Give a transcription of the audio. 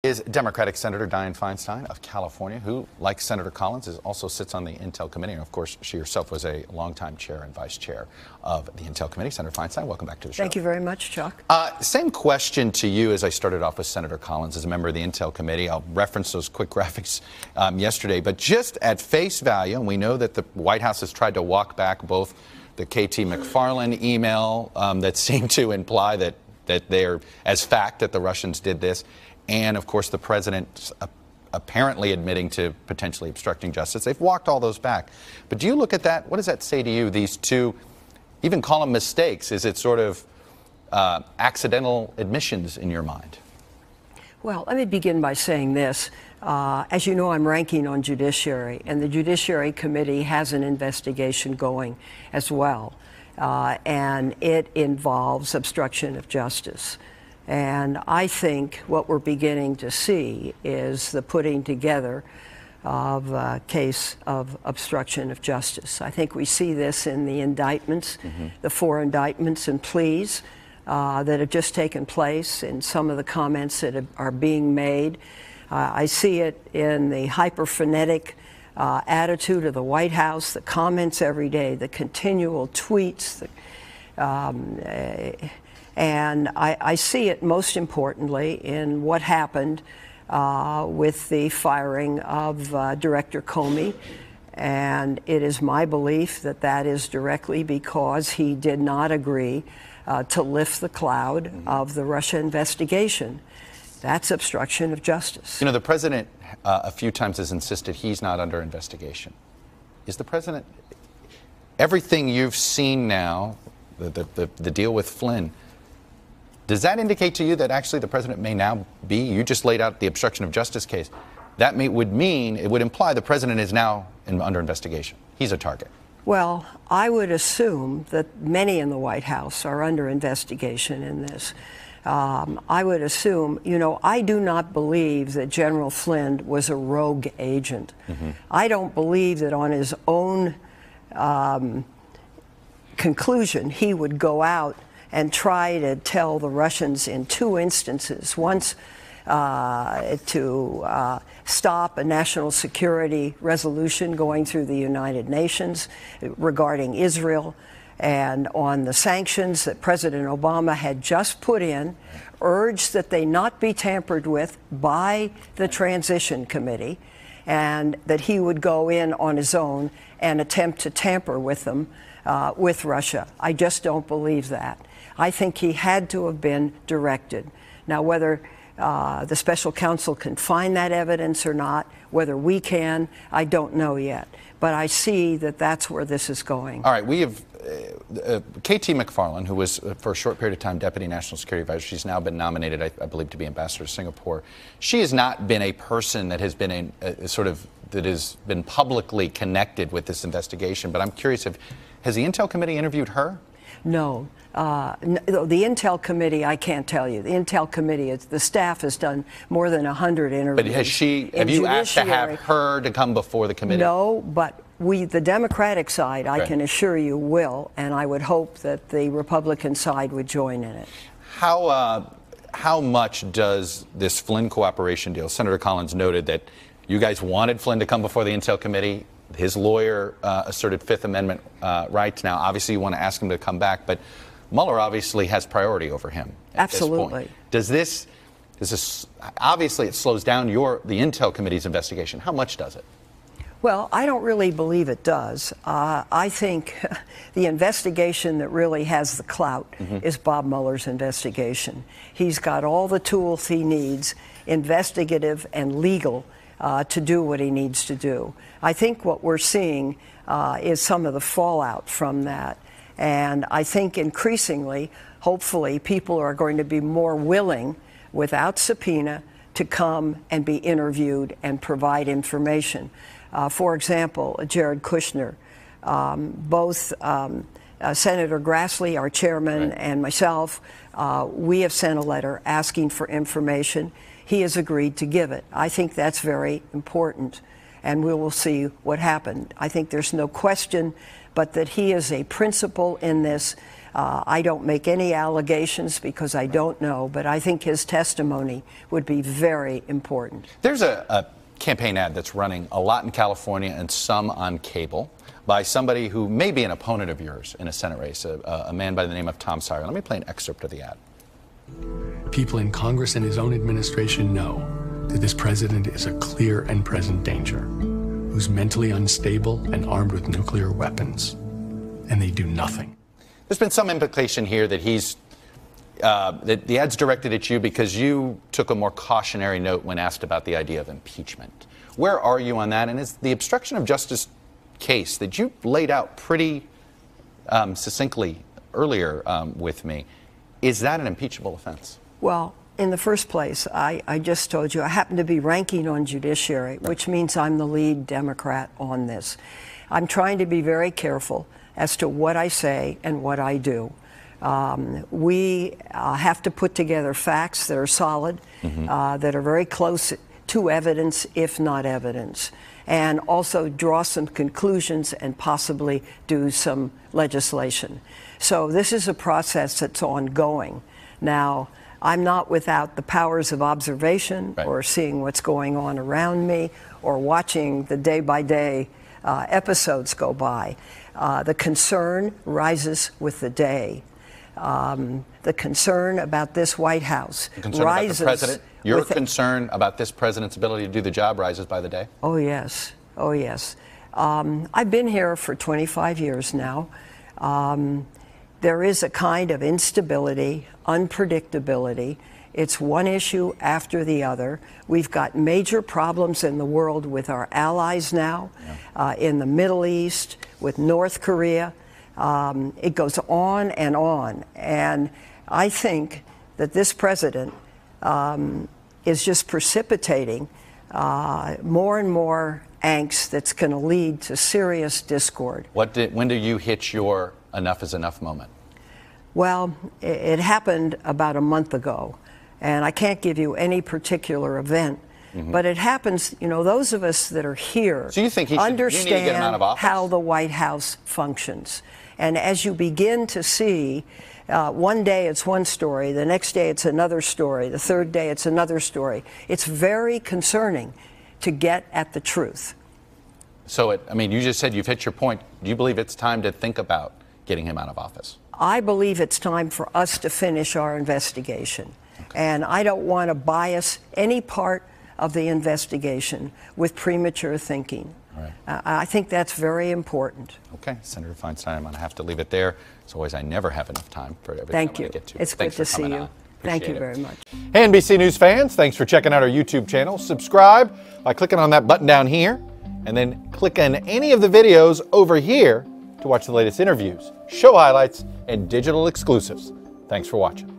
is Democratic Senator Dianne Feinstein of California, who, like Senator Collins, also sits on the Intel Committee. And, of course, she herself was a longtime chair and vice chair of the Intel Committee. Senator Feinstein, welcome back to the show. Thank you very much, Chuck. Same question to you as I started off with Senator Collins as a member of the Intel Committee. I'll reference those quick graphics yesterday. But just at face value, and we know that the White House has tried to walk back both the KT McFarland email that seemed to imply that they're as fact that the Russians did this, and, of course, the president apparently admitting to potentially obstructing justice. They've walked all those back. But do you look at that? What does that say to you, these two, even call them mistakes? Is it sort of accidental admissions in your mind? Well, let me begin by saying this. As you know, I'm ranking on Judiciary, and the Judiciary Committee has an investigation going as well. And it involves obstruction of justice. And I think what we're beginning to see is the putting together of a case of obstruction of justice. I think we see this in the indictments, the 4 indictments and pleas that have just taken place, in some of the comments that are being made. I see it in the hyper-frenetic attitude of the White House, the comments every day, the continual tweets, and I see it most importantly in what happened with the firing of Director Comey. And it is my belief that that is directly because he did not agree to lift the cloud of the Russia investigation. That's obstruction of justice. You know, the president a few times has insisted he's not under investigation. Is the president, everything you've seen now, the deal with Flynn, does that indicate to you that actually the president may now be, you just laid out the obstruction of justice case, that would mean, it would imply the president is now under investigation. He's a target. Well, I would assume that many in the White House are under investigation in this. I would assume, you know, I do not believe that General Flynn was a rogue agent. I don't believe that on his own conclusion he would go out and try to tell the Russians in 2 instances, once to stop a national security resolution going through the United Nations regarding Israel, and on the sanctions that President Obama had just put in, urged that they not be tampered with by the Transition Committee, and that he would go in on his own and attempt to tamper with them, with Russia. I just don't believe that. I think he had to have been directed. Now, whether the special counsel can find that evidence or not, whether we can, I don't know yet. But I see that that's where this is going. All right, we have KT McFarland, who was for a short period of time Deputy National Security Advisor. She's now been nominated, I believe, to be Ambassador to Singapore. She has not been a person that has been that has been publicly connected with this investigation. But I'm curious, has the Intel Committee interviewed her? No. The Intel Committee, I can't tell you. The Intel Committee, the staff has done more than 100 interviews. But have you asked to have her to come before the committee? No, but the Democratic side, I can assure you, will, and I would hope that the Republican side would join in it. How much does this Flynn cooperation deal? Senator Collins noted that you guys wanted Flynn to come before the Intel Committee. His lawyer asserted Fifth Amendment rights. Now, obviously, you want to ask him to come back, but Mueller obviously has priority over him. Absolutely. Does this obviously it slows down the Intel Committee's investigation? How much does it? Well, I don't really believe it does. I think the investigation that really has the clout is Bob Mueller's investigation. He's got all the tools he needs, investigative and legal, to do what he needs to do. I think what we're seeing is some of the fallout from that. And I think increasingly, hopefully, people are going to be more willing, without subpoena, to come and be interviewed and provide information. For example, Jared Kushner, both Senator Grassley, our chairman, and myself, we have sent a letter asking for information. He has agreed to give it. I think that's very important, and we will see what happened. I think there's no question but that he is a principal in this. I don't make any allegations because I don't know, but I think his testimony would be very important. There's a campaign ad that's running a lot in California and some on cable by somebody who may be an opponent of yours in a Senate race, a man by the name of Tom Sire. Let me play an excerpt of the ad. People in Congress and his own administration know that this president is a clear and present danger, who's mentally unstable and armed with nuclear weapons, and they do nothing. There's been some implication here that that the ad's directed at you because you took a more cautionary note when asked about the idea of impeachment. Where are you on that? And is the obstruction of justice case that you laid out pretty succinctly earlier with me, is that an impeachable offense? Well, in the first place, I just told you I happen to be ranking on judiciary, which means I'm the lead Democrat on this. I'm trying to be very careful as to what I say and what I do. We have to put together facts that are solid, that are very close to evidence, if not evidence, and also draw some conclusions and possibly do some legislation. So this is a process that's ongoing. Now, I'm not without the powers of observation or seeing what's going on around me or watching the day-by-day episodes go by. The concern rises with the day. The concern about this White House rises. About the president? Your concern about this president's ability to do the job rises by the day? Oh, yes. Oh, yes. I've been here for 25 years now. There is a kind of instability, unpredictability. It's one issue after the other. We've got major problems in the world with our allies now, in the Middle East, with North Korea. It goes on. And I think that this president is just precipitating more and more angst that's going to lead to serious discord. When do you hit your enough is enough moment? Well, it happened about a month ago, and I can't give you any particular event, but it happens, you know, those of us that are here so you think understand you need to get him out of office? How the White House functions. And as you begin to see, one day it's one story, the next day it's another story, the third day it's another story. It's very concerning to get at the truth. So, I mean, you just said you've hit your point. Do you believe it's time to think about getting him out of office? I believe it's time for us to finish our investigation. And I don't want to bias any part of the investigation with premature thinking. I think that's very important. Okay, Senator Feinstein, I'm going to have to leave it there. As always, I never have enough time for everything I want to get to. It's good to see you. Thank you very much. Hey, NBC News fans, thanks for checking out our YouTube channel. Subscribe by clicking on that button down here, and then click on any of the videos over here to watch the latest interviews, show highlights, and digital exclusives. Thanks for watching.